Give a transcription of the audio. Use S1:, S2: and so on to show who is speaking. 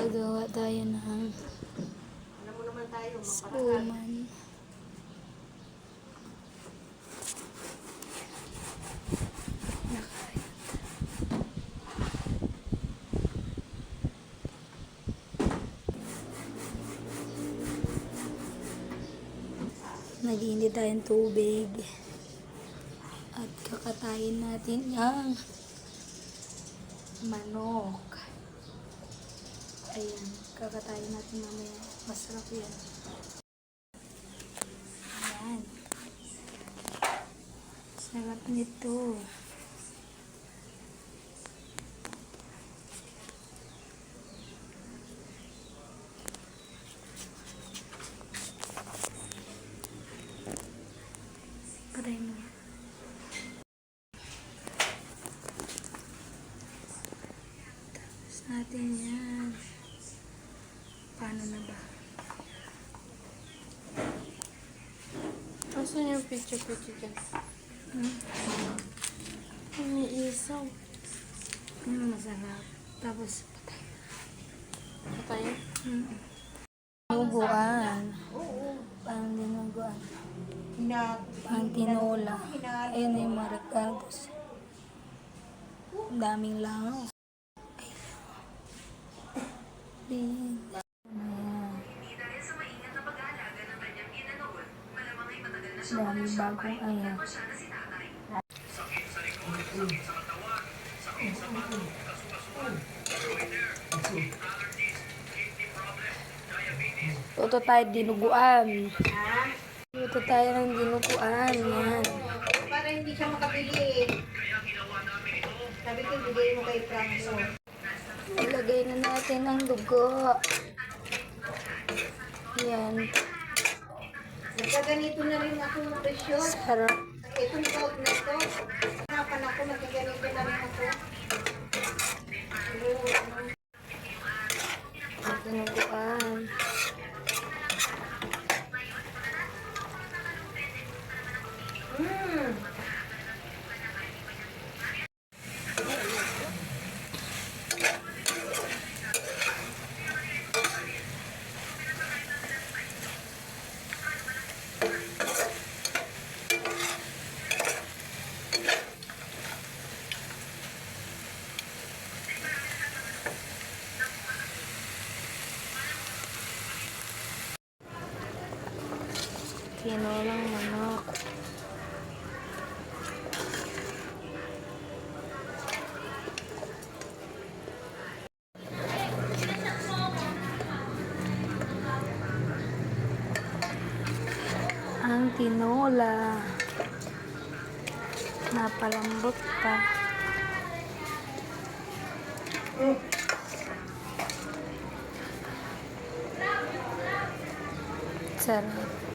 S1: Gagawa tayo ng suman. Nag-iinit tayong tubig at kakatayin natin yung manok. Ayan, kakatayin natin mamaya. Masarap yan. Ayan. Sarap nito. Patay mo. Tapos natin yan. Paano na ba?
S2: Asan yung picture dyan? Umiisaw.
S1: Masarap. Tapos patay.
S2: Patay?
S1: Dinuguan. Parang dinuguan. Pang tinola. Ayun na yung mga recados. Ang daming langaw. Ayan. Dami bagong ayan. Toto tayo dinuguan. Toto tayo ng dinuguan. Yan.
S3: Para hindi siya makabili. Sabi ko, bigay mo kay Franco.
S1: Ilagay na natin ang dugo. Yan.
S3: Nagkaganito na rin ako ng presyo.
S1: Sarap.
S3: Itong gold na ito. Harapan ako, nagkaganito na rin ako.
S1: Dinuguan. Tinolang manok. Ang tinola. Napalambot pa. Sarap.